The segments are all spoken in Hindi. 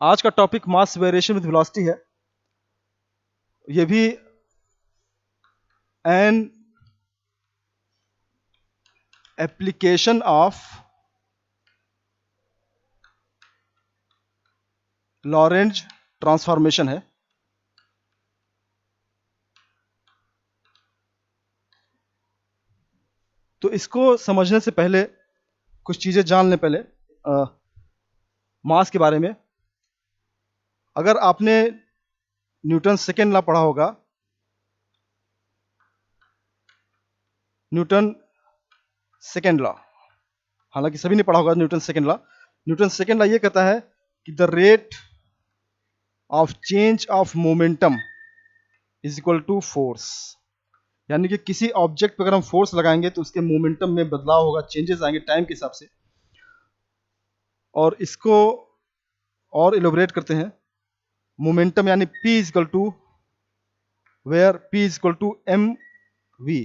आज का topic mass variation with velocity है। ये भी an application of Lorentz transformation है। तो इसको समझने से पहले कुछ चीजें जान लें। पहले मास के बारे में। अगर आपने न्यूटन सेकेंड लॉ पढ़ा होगा, न्यूटन सेकेंड लॉ, हालांकि सभी ने पढ़ा होगा Newton second law. Newton second law ये कहता है कि the rate of change of momentum is equal to force. यानी कि किसी ऑब्जेक्ट पर अगर हम फोर्स लगाएंगे तो उसके मोमेंटम में बदलाव होगा, चेंजेस आएंगे टाइम के हिसाब से। और इसको और इलोबरेट करते हैं। मोमेंटम यानी P is equal to, where P is equal to M V.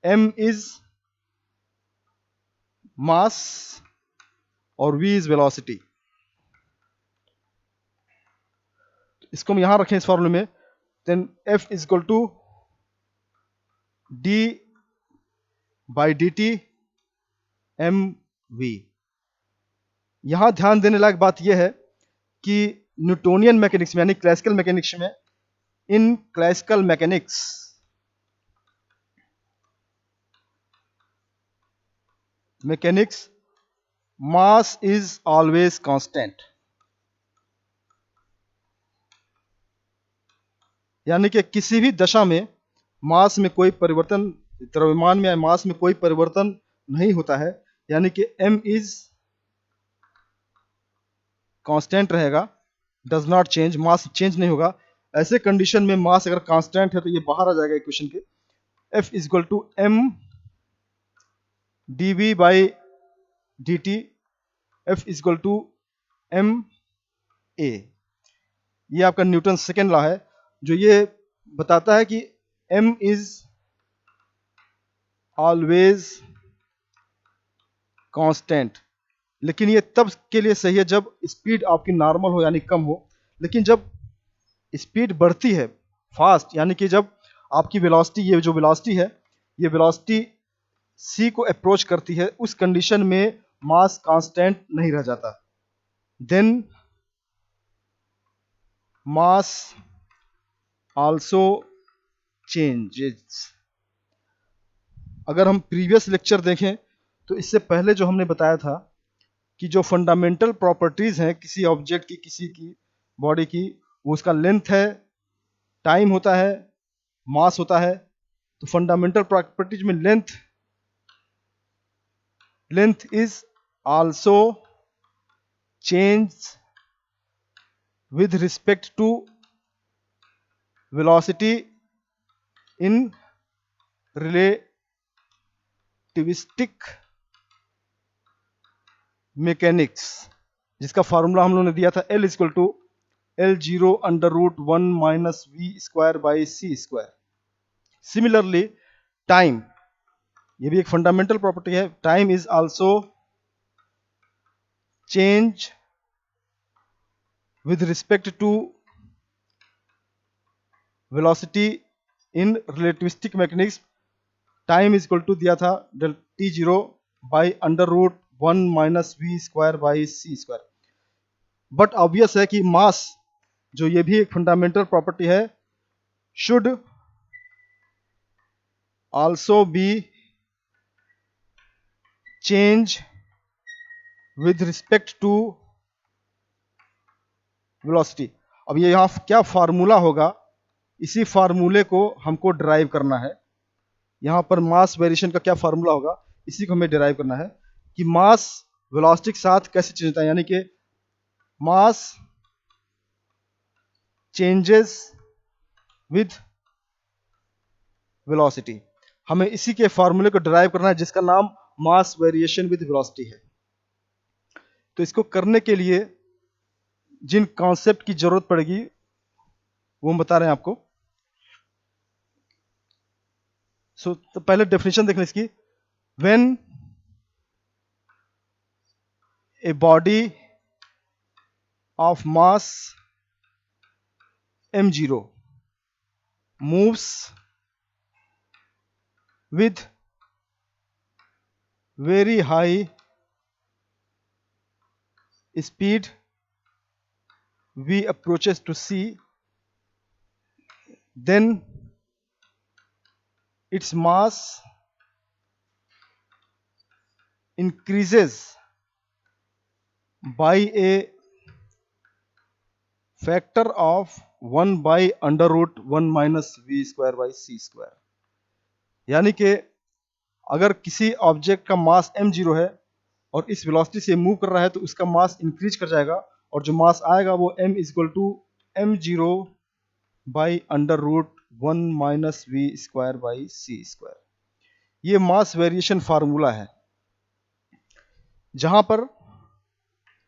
M is mass और V इज वेलोसिटी। इसको हम यहां रखें इस फॉर्मूले में। Then F is equal to D by D T M V. यहां ध्यान देने लायक बात यह है कि न्यूटोनियन मैकेनिक्स में यानी क्लासिकल मैकेनिक्स में, in classical mechanics mass is always constant. यानी कि किसी भी दशा में मास में कोई परिवर्तन, द्रव्यमान में मास में कोई परिवर्तन नहीं होता है। यानी कि m इज कांस्टेंट रहेगा, does not change, mass change नहीं होगा। ऐसे कंडीशन में मास अगर कांस्टेंट है तो ये बाहर आ जाएगा इक्वेशन के। F is equal to m dv by dt, F is equal to m a। ये आपका न्यूटन सेकेंड लॉ है जो ये बताता है कि m इज ऑलवेज कांस्टेंट। लेकिन ये तब के लिए सही है जब स्पीड आपकी नॉर्मल हो यानी कम हो। लेकिन जब स्पीड बढ़ती है फास्ट, यानी कि जब आपकी वेलोसिटी, ये जो वेलोसिटी है, ये वेलोसिटी c को अप्रोच करती है, उस कंडीशन में मास कांस्टेंट नहीं रह जाता। Then mass also changes. अगर हम प्रीवियस लेक्चर देखें तो इससे पहले जो हमने बताया था कि जो फंडामेंटल प्रॉपर्टीज हैं किसी ऑब्जेक्ट की, किसी की बॉडी की, वो उसका लेंथ है, टाइम होता है, मास होता है। तो फंडामेंटल प्रॉपर्टीज में length is also change with respect to velocity in relativistic mechanics, जिसका फार्मूला हम लोगों ने दिया था L equal to L0 under root 1 minus we square by C square. Similarly time, ये भी एक फंडामेंटल प्रॉपर्टी है। Time is also change with respect to velocity in relativistic mechanics. Time is equal to दिया था del T0 by under root 1 minus we square by C square. But obvious है कि मास, जो ये भी एक फंडामेंटल प्रॉपर्टी है, should also be change with respect to velocity. अब ये यहां क्या फार्मूला होगा, इसी फार्मूले को हमको डिराइव करना है। यहां पर मास वेरिएशन का क्या फार्मूला होगा, इसी को हमें डिराइव करना है कि मास वेलोसिटी के साथ कैसे चेंज होता है। यानी कि मास चेंजेस विद वेलोसिटी। हमें इसी के फार्मूले को डिराइव करना है जिसका नाम मास वेरिएशन विद वेलोसिटी है। तो इसको करने के लिए जिन कॉन्सेप्ट की जरूरत पड़ेगी वो हम बता रहे हैं आपको। तो पहले डेफिनेशन देख लें इसकी। When a body of mass m0 moves with very high speed v approaches to c, then its mass increases by a factor of 1 by under root 1 minus v square by C square. यानी कि अगर किसी ऑब्जेक्ट का मास m0 है और इस वेलोसिटी से मूव कर रहा है तो उसका मास इंक्रीज कर जाएगा और जो मास आएगा वो m equal to m0 by under root 1 minus we square by C square. ये मास वेरिएशन फार्मूला है जहां पर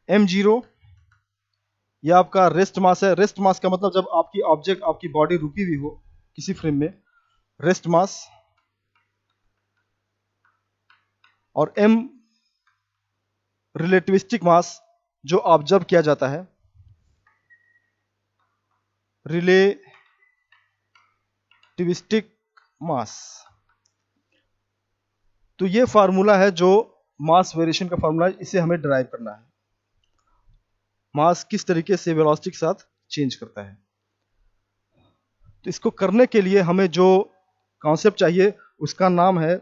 m0 यह आपका रेस्ट मास है। रेस्ट मास का मतलब जब आपकी ऑब्जेक्ट, आपकी बॉडी रुकी हुई हो किसी फ्रेम में, रेस्ट मास, और m रिलेटिविस्टिक मास जो ऑब्जर्व किया जाता है, रिलेटिविस्टिक मास। तो ये फार्मूला है जो मास वेरिएशन का फार्मूला है, इसे हमें डिराइव करना है। मास किस तरीके से वेलोसिटी के साथ चेंज करता है। तो इसको करने के लिए हमें जो कॉन्सेप्ट चाहिए उसका नाम है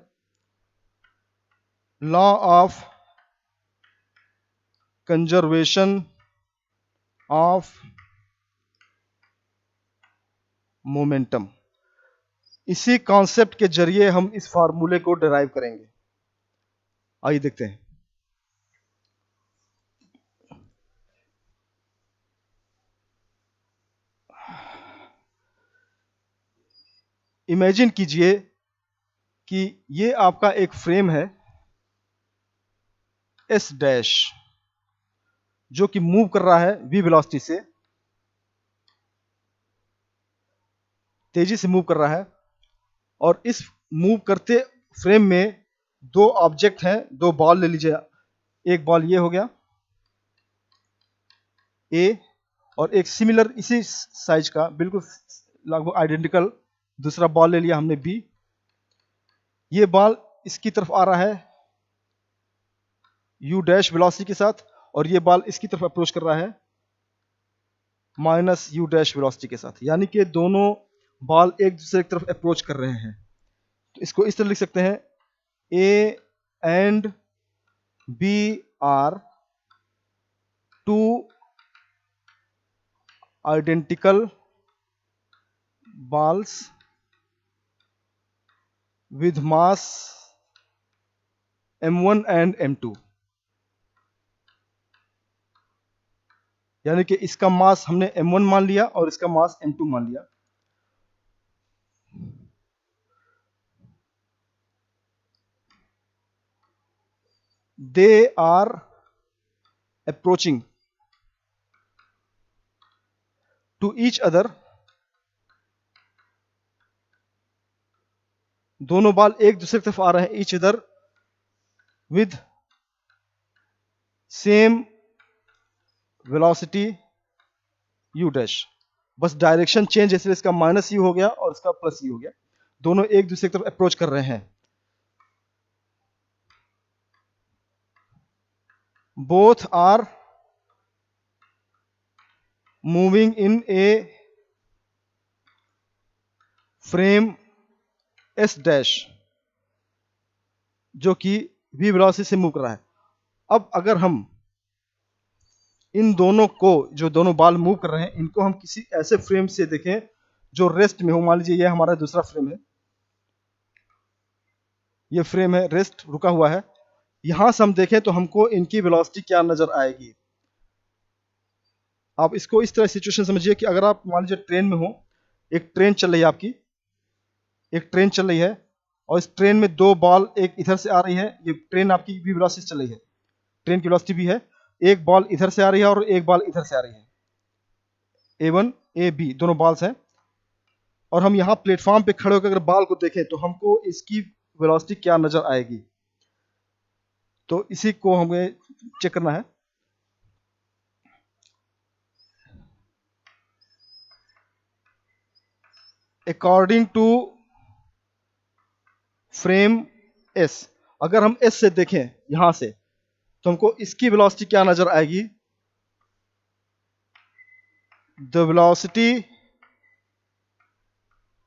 law of conservation of momentum. इसी कॉन्सेप्ट के जरिए हम इस फार्मूले को डिराइव करेंगे। आइए देखते हैं। इमेजिन कीजिए कि ये आपका एक फ्रेम है एस डैश जो कि मूव कर रहा है v वेलोसिटी से, तेजी से मूव कर रहा है, और इस मूव करते फ्रेम में दो ऑब्जेक्ट हैं, दो बॉल ले लीजिए। एक बॉल ये हो गया A, और एक सिमिलर इसी साइज का बिल्कुल लगभग आइडेंटिकल दूसरा बॉल ले लिया हमने B। ये बॉल इसकी तरफ आ रहा है u डैश वेलोसिटी के साथ, और ये बॉल इसकी तरफ अप्रोच कर रहा है माइनस u डैश वेलोसिटी के साथ। यानी कि दोनों बॉल एक दूसरे की तरफ अप्रोच कर रहे हैं। तो इसको इस तरह लिख सकते हैं A and B are two identical balls with mass m1 and m2। यानी कि इसका मास हमने m1 मान लिया और इसका मास m2 मान लिया। They are approaching to each other। दोनों बॉल एक दूसरे की तरफ आ रहे हैं each other with same velocity u dash. बस डायरेक्शन चेंज है, इसलिए इसका माइनस यू हो गया और इसका प्लस यू हो गया। दोनों एक दूसरे की तरफ अप्रोच कर रहे हैं। Both are moving in a frame S dash जो कि v वेलोसिटी से मूव कर रहा है। अब अगर हम इन दोनों को, जो दोनों बॉल मूव कर रहे हैं, इनको हम किसी ऐसे फ्रेम से देखें जो रेस्ट में हो। मान लीजिए ये हमारा दूसरा फ्रेम है, ये फ्रेम है रेस्ट, रुका हुआ है। यहां से हम देखें तो हमको इनकी वेलोसिटी क्या नजर आएगी। आप इसको इस तरह सिचुएशन समझिए कि अगर आप मान लीजिए ट्रेन में हो, एक ट्रेन चल रही है आपकी, एक ट्रेन चल रही है और इस ट्रेन में दो बॉल एक इधर से आ रही है। ये ट्रेन आपकी v वेलोसिटी चल रही है, ट्रेन की वेलोसिटी भी है। एक बॉल इधर से आ रही है और एक बॉल इधर से आ रही है, A1 AB दोनों बॉल्स हैं। और हम यहाँ प्लेटफॉर्म पे खड़े होकर अगर बॉल को देखें तो हमको इसकी वेलोसिटी क्या नजर आएगी। तो इसी को हमें चेक करना है। According to frame S. अगर हम एस से देखें यहां से तो हमको इसकी वेलोसिटी क्या नजर आएगी? The velocity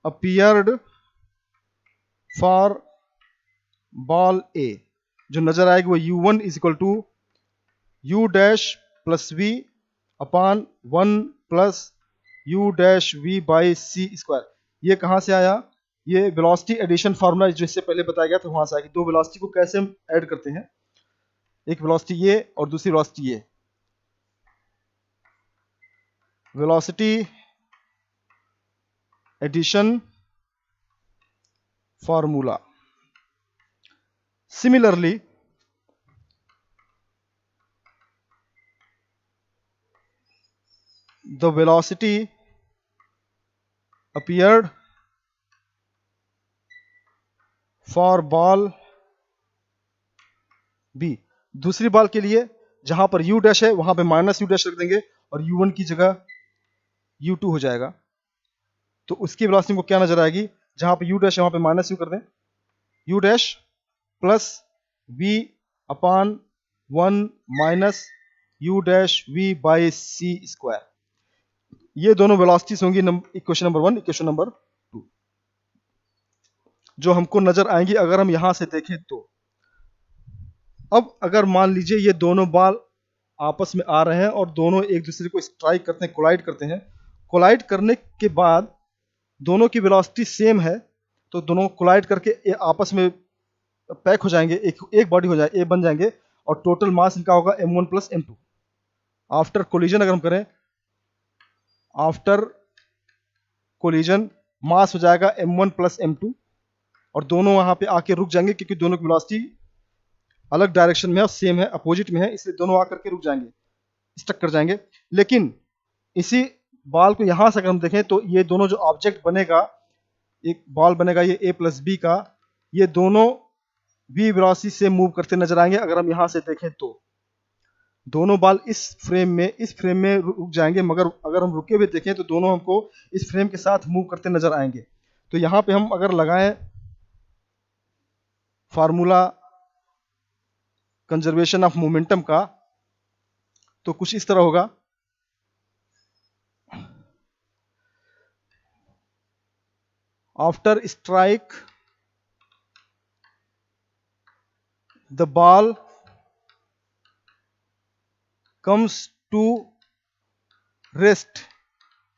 appeared for ball A, जो नजर आएगी वो u1 is equal to u dash plus V upon 1 plus u dash we by C square. ये कहां से आया? ये वेलोसिटी एडिशन फार्मूला जो इससे पहले बताया गया था वहां से आया कि दो वेलोसिटी को कैसे हम ऐड करते हैं, एक वेलोसिटी ये और दूसरी वेलोसिटी ये। Velocity addition formula. Similarly the velocity appeared for ball B। दूसरी बॉल के लिए जहां पर u डैश है वहां पे माइनस u डैश रख देंगे और u1 की जगह u2 हो जाएगा। तो उसकी वेलोसिटी को क्या नजर आएगी? जहां पे u डैश है वहां पे माइनस u कर दें, u dash plus v upon 1 minus u dash v by C square. ये दोनों वेलोसिटीज होंगी इक्वेशन नंबर 1, इक्वेशन नंबर 2, जो हमको नजर आएंगी अगर हम यहां से देखें तो। अब अगर मान लीजिए ये दोनों बॉल आपस में आ रहे हैं और दोनों एक दूसरे को स्ट्राइक करते हैं, कोलाइड करते हैं। कोलाइड करने के बाद दोनों की वेलोसिटी सेम है, तो दोनों कोलाइड करके ये आपस में पैक हो जाएंगे, एक बॉडी हो जाए, बन जाएंगे और टोटल मास इनका होगा m1 plus m2। After collision अगर हम करें, आफ्टर कोलिजन मास हो जाएगा m1 प्लस m2 और दोनों वहां पे आके रुक जाएंगे क्योंकि दोनों की वेलोसिटी अलग डायरेक्शन में है और सेम है, अपोजिट में है, इसलिए दोनों आकर के रुक जाएंगे, स्टक कर जाएंगे। लेकिन इसी बॉल को यहां से अगर हम देखें तो ये दोनों जो ऑब्जेक्ट बनेगा, एक बॉल बनेगा ये a प्लस बी का, ये दोनों v वेलोसिटी से मूव करते नजर आएंगे। अगर हम यहां से देखें तो दोनों बॉल इस फ्रेम में रुक जाएंगे, मगर अगर हम रुके हुए देखें तो दोनों हमको इस फ्रेम के साथ मूव करते नजर आएंगे। तो यहां पे हम अगर लगाएं फार्मूला कंजर्वेशन ऑफ मोमेंटम का तो कुछ इस तरह होगा। After strike the ball comes to rest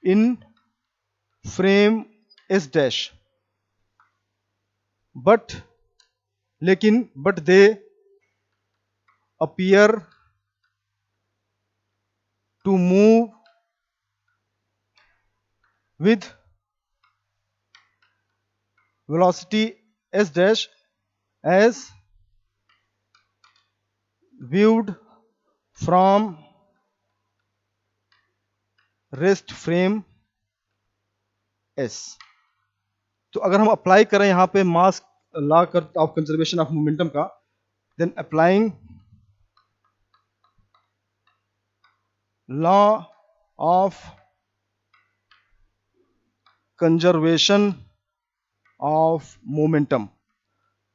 in frame S dash, but they appear to move with velocity S dash as viewed from rest frame S। तो अगर हम अप्लाई करें यहां पे mass law of conservation of momentum का, then applying law of conservation of momentum.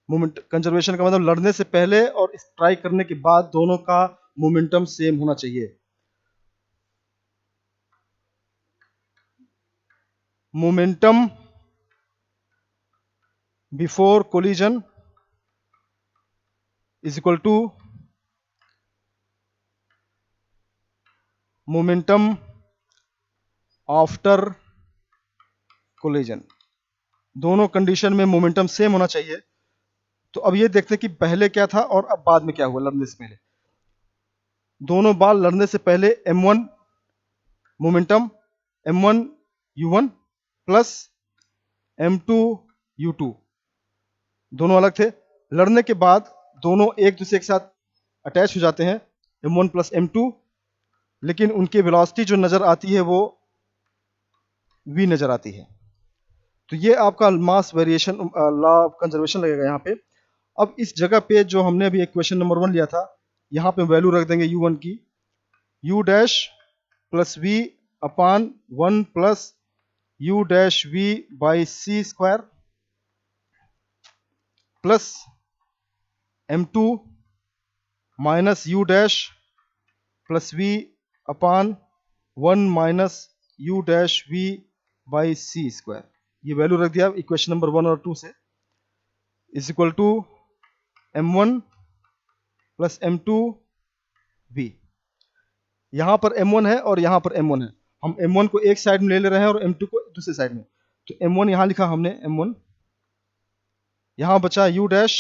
Conservation का मतलब लड़ने से पहले और स्ट्राइक करने के बाद दोनों का मोमेंटम सेम होना चाहिए। Momentum before collision is equal to momentum after collision. दोनों कंडीशन में मोमेंटम सेम होना चाहिए। तो अब ये देखते हैं कि पहले क्या था और अब बाद में क्या हुआ लड़ने से पहले। दोनों बॉल लड़ने से पहले m1 momentum m1 u1 plus m2 u2 दोनों अलग थे। लड़ने के बाद दोनों एक दूसरे के साथ अटैच हो जाते हैं m1 प्लस m2, लेकिन उनकी वेलोसिटी जो नजर आती है वो v नजर आती है। तो ये आपका मास वेरिएशन लॉ ऑफ कंजर्वेशन लगेगा यहाँ पे। अब इस जगह पे जो हमने अभी इक्वेशन नंबर 1 लिया था, यहाँ पे वैल्यू रख देंगे u1 की u dash plus v upon 1 plus u dash v by C square plus m2 minus u dash plus v upon 1 minus u dash v by C square. ये वैल्यू रख दिया इक्वेशन नंबर 1 और 2 से, is equal to m1 plus m2 v। यहां पर m1 है और यहां पर m1 है, हम m1 को एक साइड में ले रहे हैं और m2 को दूसरे साइड में। तो m1 यहां लिखा हमने m1, यहां बचा u dash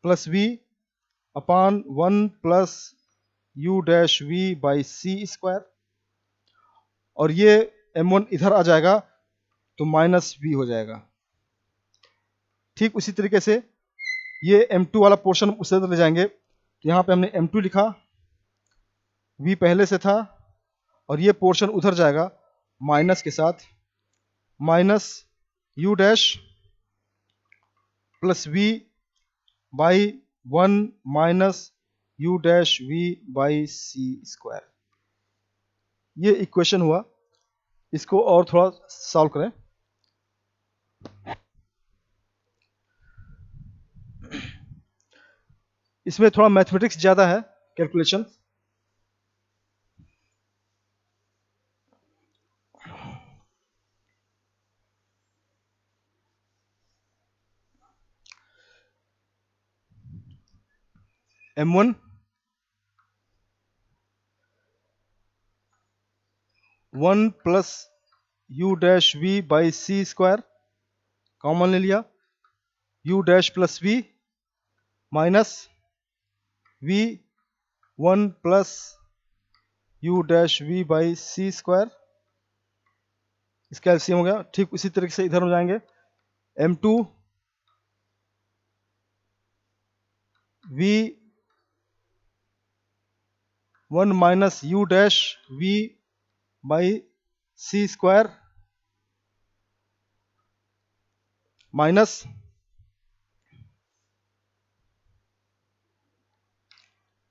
plus v upon 1 plus u dash v by C square, और ये m1 इधर आ जाएगा तो माइनस v हो जाएगा। ठीक उसी तरीके से ये m2 वाला पोर्शन उसे ले जाएंगे, तो यहाँ पे हमने m2 लिखा, v पहले से था, और ये पोर्शन उधर जाएगा माइनस के साथ, minus u dash plus v by 1 minus u dash v by C square. ये इक्वेशन हुआ। इसको और थोड़ा सॉल्व करें। इसमें थोड़ा मैथमेटिक्स ज्यादा है, calculation. m1 1 plus u dash v by C square common ले लिया, u dash plus v minus v 1 plus u dash v by C square, इसका एलसीएम हो गया। ठीक उसी तरीके से इधर हो जाएंगे, m2 v 1 minus u dash v by C square minus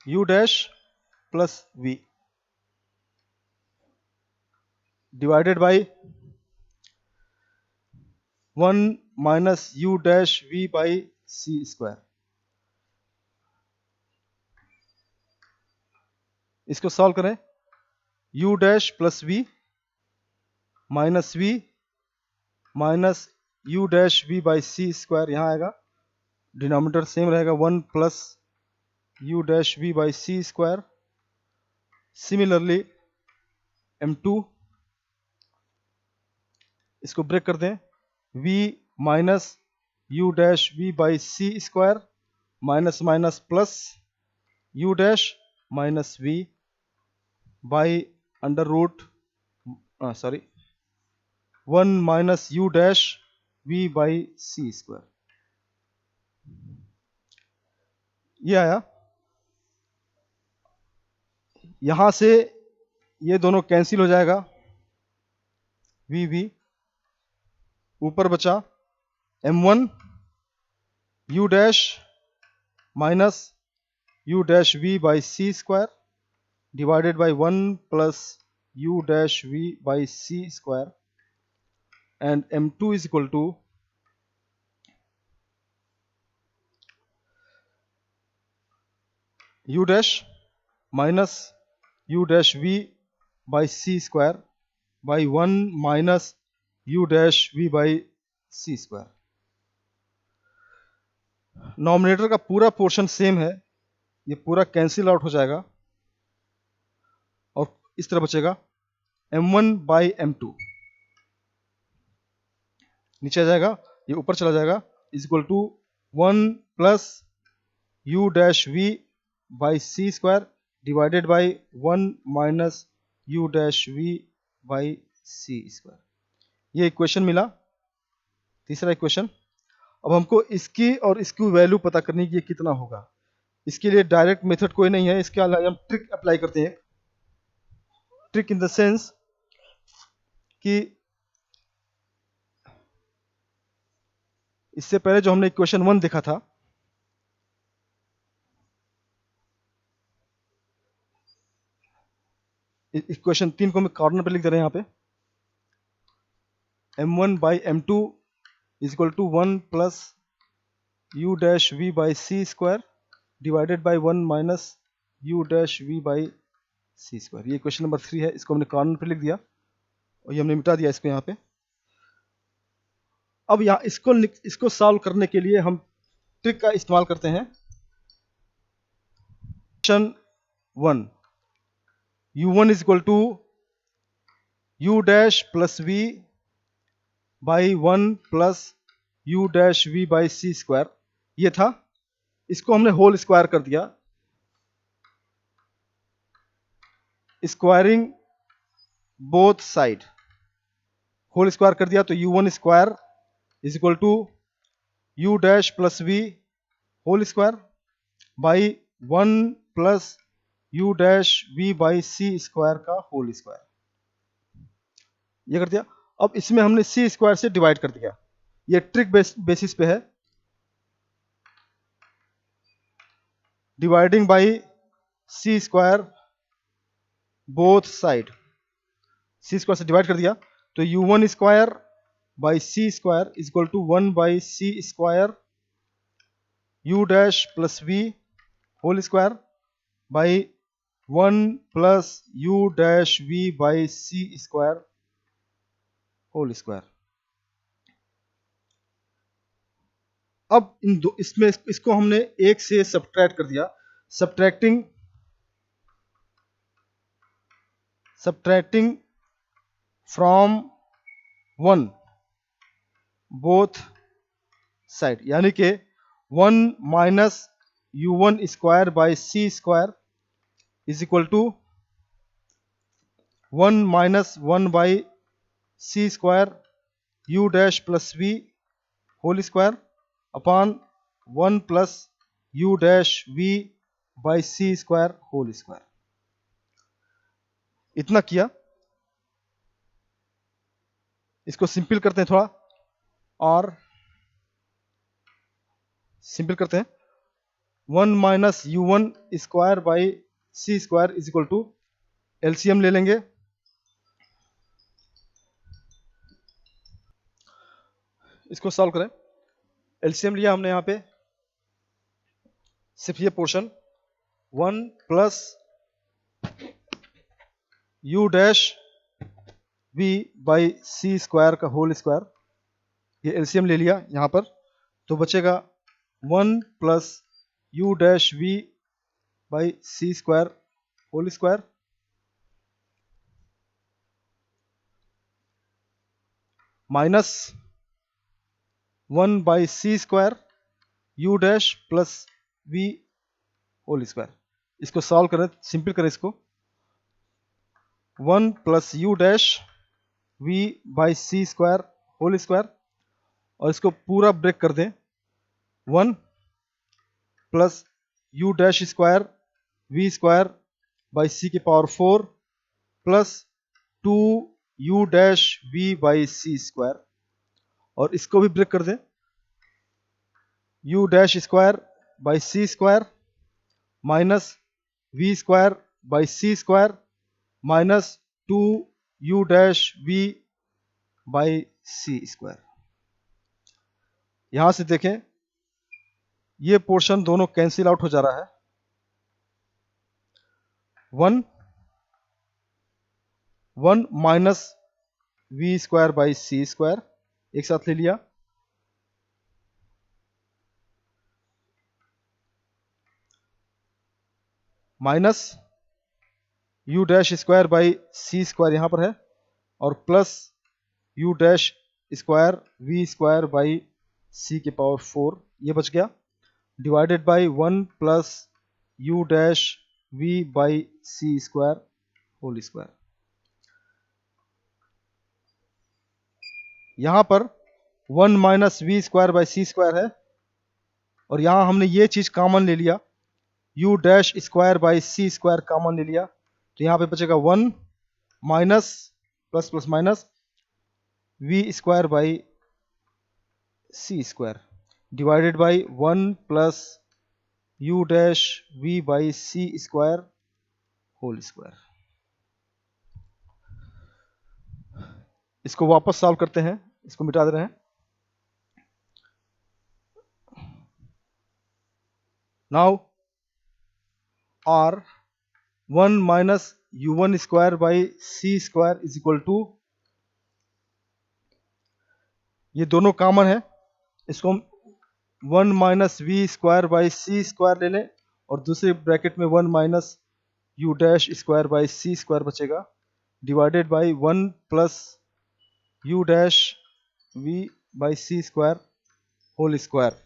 u dash plus v divided by 1 minus u dash v by C square. इसको सॉल्व करें, u dash plus v minus v minus u dash v by C square, यहाँ आएगा, डिनोमिनेटर सेम रहेगा, 1 plus u dash v by C square. Similarly m2, इसको ब्रेक कर दें, v minus u dash v by C square minus minus plus u dash minus v by under root 1 minus u dash v by C square. ये आया। यहां से ये दोनों कैंसिल हो जाएगा, v ऊपर बचा m1 u dash minus u dash v by C square divided by 1 plus u dash v by C square, and m2 is equal to u dash minus u dash v by C square by 1 minus u dash v by C square. Nominator का पूरा पोर्शन सेम है, ये पूरा कैंसिल आउट हो जाएगा और इस तरह बचेगा m1 बाई m2, नीचे आ जाएगा, ये ऊपर चला जाएगा, is equal to 1 plus u dash v by C square divided by 1 minus u dash v by C square. ये इक्वेशन मिला, तीसरा इक्वेशन। अब हमको इसकी और इसकी वैल्यू पता करनी कि ये कितना होगा। इसके लिए डायरेक्ट मेथड कोई नहीं है, इसके अलावा हम ट्रिक अप्लाई करते हैं। ट्रिक इन द सेंस कि इससे पहले जो हमने इक्वेशन 1 देखा था, इक्वेशन 3 को हम कॉर्नर पे लिख दे रहे हैं यहाँ पे। m1 by m2 is equal to 1 plus u dash v by C square divided by 1 minus u dash v by C square. ये क्वेश्चन नंबर 3 है, इसको हमने कॉर्नर पे लिख दिया और ये हमने मिटा दिया इसको यहाँ पे। अब यहाँ इसको सॉल्व करने के लिए हम ट्रिक का इस्तेमाल करते हैं। Question 1, u1 is equal to u dash plus v by 1 plus u dash v by C square, ये था। इसको हमने होल स्क्वायर कर दिया, squaring both side, whole square कर दिया। तो u1 square is equal to u dash plus v whole square by 1 plus u dash v by C square का होल स्क्वायर, ये कर दिया। अब इसमें हमने सी स्क्वायर से डिवाइड कर दिया, ये ट्रिक बेसिस पे है। Dividing by C square both side, c square से डिवाइड कर दिया तो u1 square by C square is equal to 1 by C square u dash plus v whole square by 1 plus u dash v by C square whole square. अब इसमें इसको हमने एक से सब्ट्रैक्ट कर दिया, सब्ट्रैक्टिंग फ्रॉम 1 बोथ साइड, यानी कि 1 minus u1 square by C square is equal to 1 minus 1 by C square u dash plus v whole square upon 1 plus u dash v by C square whole square. इतना किया, इसको सिंपल करते हैं थोड़ा और सिंपल करते हैं। 1 minus u1 square by C square is equal to, LCM ले लेंगे, इसको सॉल्व करें। एलसीएम लिया हमने यहाँ पे, सिर्फ ये portion 1 plus u dash v by C square का होल स्क्वायर, ये एलसीएम ले लिया यहाँ पर, तो बचेगा 1 plus u dash v by C square whole square minus 1 by C square u dash plus v whole square. इसको सॉल्व करें, सिंपल करें इसको, 1 plus u dash v by C square whole square, और इसको पूरा ब्रेक कर दें, 1 plus u dash square v square by C की power 4 plus 2 u dash v by C square, और इसको भी ब्रेक कर दें, u dash square by C square minus v square by C square minus 2 u dash v by C square. यहां से देखें ये पोर्शन दोनों कैंसिल आउट हो जा रहा है, 1 minus v square by C square एक साथ ले लिया, minus u dash square by C square यहां पर है, और plus u dash square v square by C के पावर 4, ये बच गया, divided by 1 plus u dash v by C square whole square. यहां पर 1 minus we square by C square है, और यहां हमने ये चीज कॉमन ले लिया, u dash square by C square common ले लिया, तो यहां पे बचेगा 1 minus plus plus minus we square by C square divided by 1 plus u dash v by C square whole square. इसको वापस सॉल्व करते हैं, इसको मिटा दे रहे हैं। Now R 1 minus u1 square by C square is equal to, ये दोनों कॉमन है, इसको हम 1 minus we square by C square ले लें और दूसरे ब्रैकेट में 1 minus u dash square by C square बचेगा, divided by 1 plus u dash we by C square whole square.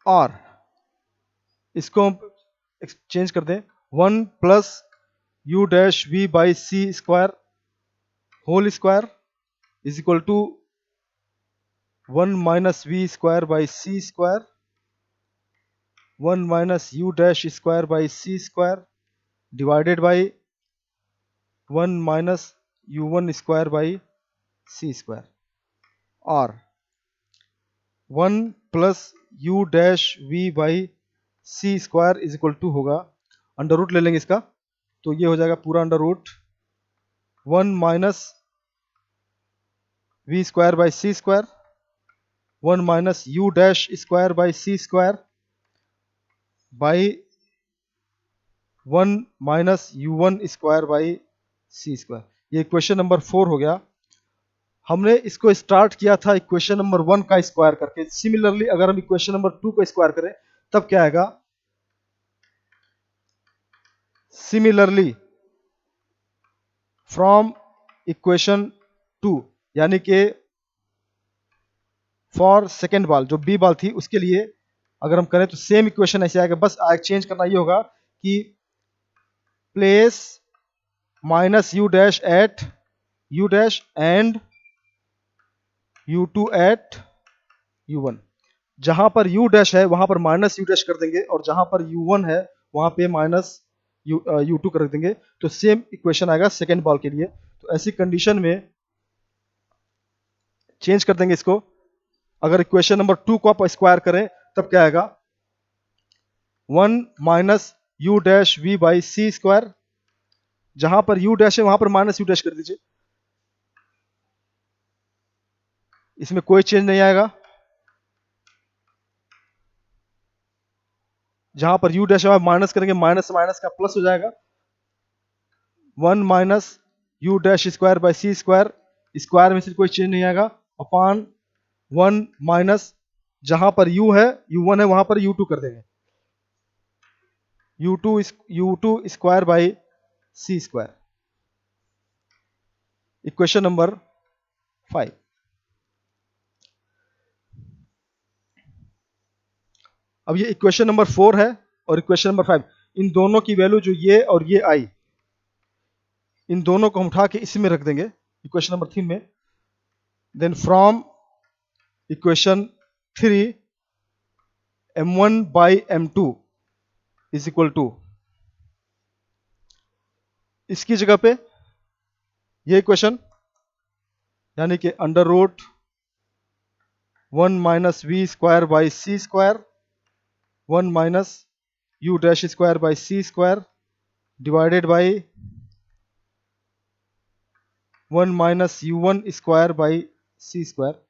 और इसको हम चेंज कर दें, 1 plus u dash we by C square whole square is equal to 1 minus we square by C square, 1 minus u dash square by C square divided by 1 minus u1 square by C square. और 1 plus u dash we by C square is equal to होगा, अंडर रूट ले लेंगे इसका, तो ये हो जाएगा पूरा under root 1 minus we square by C square, 1 minus u dash square by C square by 1 minus u1 square by C square. ये इक्वेशन नंबर 4 हो गया। हमने इसको स्टार्ट किया था इक्वेशन नंबर 1 का स्क्वायर करके। सिमिलरली अगर हम इक्वेशन नंबर 2 को स्क्वायर करें तब क्या आएगा, सिमिलरली फ्रॉम इक्वेशन 2, यानी कि फॉर सेकेंड बॉल जो बी बॉल थी उसके लिए अगर हम करें तो सेम इक्वेशन ऐसे आएगा, बस चेंज करना ये होगा कि place minus u dash at u dash and u2 at u1। जहां पर u डैश है वहां पर माइनस u डैश कर देंगे और जहां पर u1 है वहां पे माइनस u2 कर देंगे, तो सेम इक्वेशन आएगा सेकेंड बॉल के लिए। तो ऐसी कंडीशन में चेंज कर देंगे इसको। अगर इक्वेशन नंबर 2 को आप स्क्वायर करें तब क्या आएगा, 1 minus u dash we by C square, जहां पर u डैश है वहां पर माइनस u डैश कर दीजिए, इसमें कोई चेंज नहीं आएगा। जहां पर u डैश है माइनस करेंगे, माइनस माइनस का प्लस हो जाएगा, 1 minus u dash square by C square, square में से कोई चेंज नहीं आएगा, अपॉन 1 माइनस जहां पर u है u1 है वहां पर u2 कर देंगे, u2 square by C square. Equation number 5। अब ये इक्वेशन नंबर 4 है और इक्वेशन नंबर 5, इन दोनों की वैल्यू जो ये और ये आई, इन दोनों को हम उठा के इसी में रख देंगे इक्वेशन नंबर 3 में। Then from equation 3 m1 by m2 is equal to, इसकी जगह पे ये इक्वेशन यानी कि under root 1 minus we square by C square, 1 minus u dash square by C square divided by 1 minus u1 square by C square.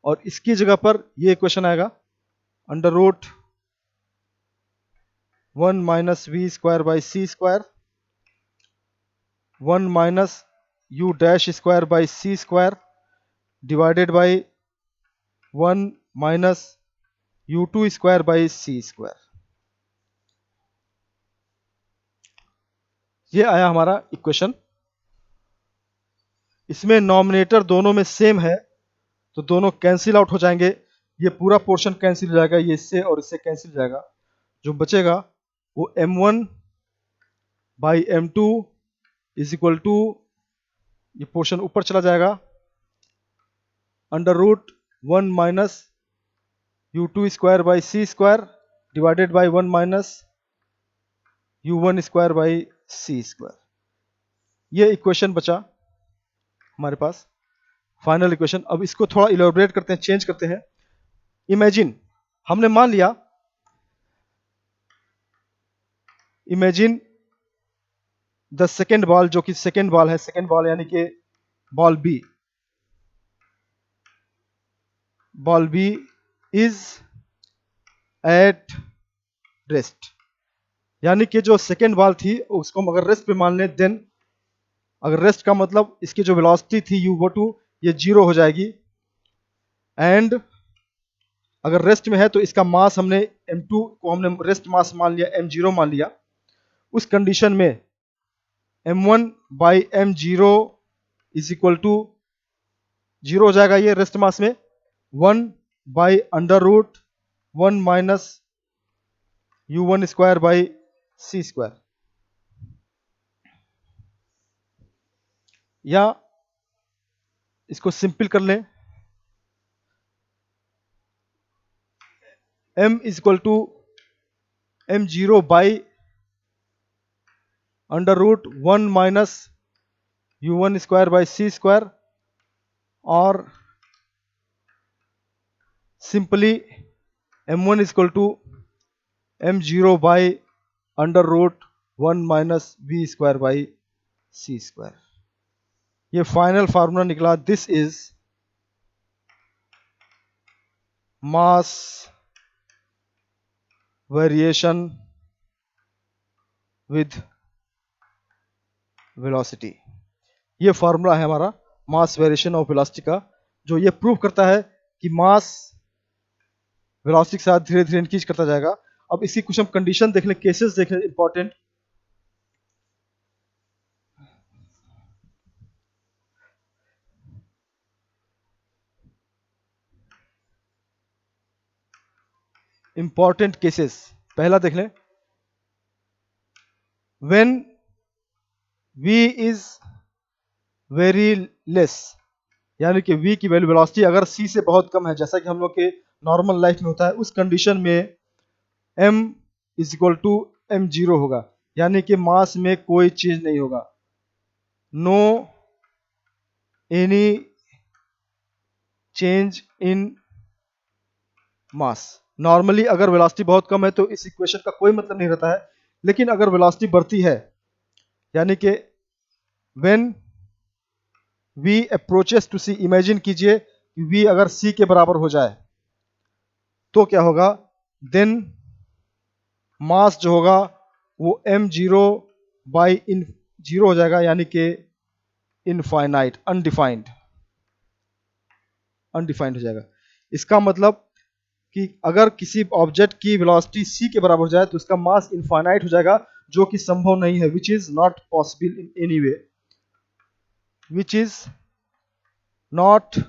और इसकी जगह पर ये इक्वेशन आएगा, under root 1 minus we square by C square, 1 minus u dash square by C square divided by 1 minus u2 square by C square. ये आया हमारा इक्वेशन। इसमें नॉमिनेटर दोनों में सेम है तो दोनों कैंसिल आउट हो जाएंगे, ये पूरा पोर्शन कैंसिल हो जाएगा, ये इससे और इससे कैंसिल हो जाएगा। जो बचेगा वो m1 by m2 is equal to, ये पोर्शन ऊपर चला जाएगा, under root 1 minus u2 square by C square divided by 1 minus u1 square by C square. ये इक्वेशन बचा हमारे पास, फाइनल इक्वेशन। अब इसको थोड़ा इलेबोरेट करते हैं, चेंज करते हैं। इमेजिन हमने मान लिया इमेजिन द सेकेंड बॉल, जो कि सेकेंड बॉल है, सेकेंड बॉल यानी कि ball B is at rest, यानी कि जो सेकेंड बॉल थी उसको हम अगर रेस्ट पे मान लें, देन अगर रेस्ट का मतलब इसकी जो वेलोसिटी थी u/2 ये 0 हो जाएगी। एंड अगर रेस्ट में है तो इसका मास हमने m2 को हमने रेस्ट मास मान लिया, m0 मान लिया। उस कंडीशन में m1 by m0 is equal to 0 हो जाएगा ये रेस्ट मास में 1 by under root 1 minus u1 square by c square, या इसको सिंपल कर लें, m is equal to m0 by under root 1 minus u1 square by c square, और simply m1 is equal to m0 by under root 1 minus v square by c square. ये फाइनल फार्मूला निकला। This is mass variation with velocity. ये फार्मूला है हमारा मास वेरिएशन ऑफ वेलोसिटी का, जो ये प्रूव करता है कि मास वेलोसिटी के साथ धीरे धीरे इंक्रीज करता जाएगा। अब इसकी कुछ हम कंडीशन देख लें, केसेस देख लें इंपॉर्टेंट। इंपॉर्टेंट केसेस पहला देख लें, when v is very less, यानी कि v की वैल्यू वेलोसिटी अगर c से बहुत कम है, जैसा कि हम लोग के नॉर्मल लाइफ में होता है, उस कंडीशन में m is equal to m0 होगा, यानी कि मास में कोई चीज नहीं होगा, no any change in mass. Normally अगर वेलोसिटी बहुत कम है तो इस इक्वेशन का कोई मतलब नहीं रहता है, लेकिन अगर वेलोसिटी बढ़ती है, यानी कि when v approaches to c, imagine कीजिए कि v अगर c के बराबर हो जाए तो क्या होगा, देन मास जो होगा वो m0 बाई इन 0 हो जाएगा, यानी कि इनफाइनाइट, अनडिफाइंड हो जाएगा। इसका मतलब कि अगर किसी ऑब्जेक्ट की वेलोसिटी c के बराबर हो जाए तो उसका मास इनफाइनाइट हो जाएगा, जो कि संभव नहीं है, which is not possible in any way, which is not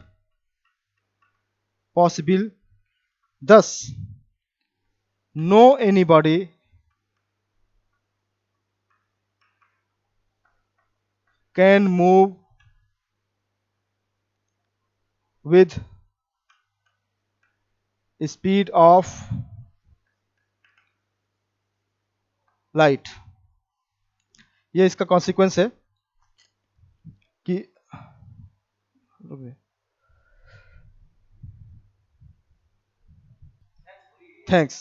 possible. Thus, no anybody can move with speed of light। ये इसका कॉन्सिक्वेंस है कि थैंक्स।